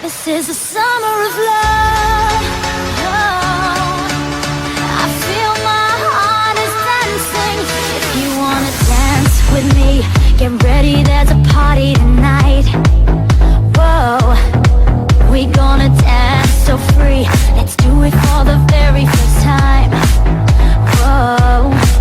This is a summer of love. Oh, I feel my heart is dancing. If you wanna dance with me, get ready, there's a party tonight. Whoa, we gonna dance so free. Let's do it for the very first time. Whoa.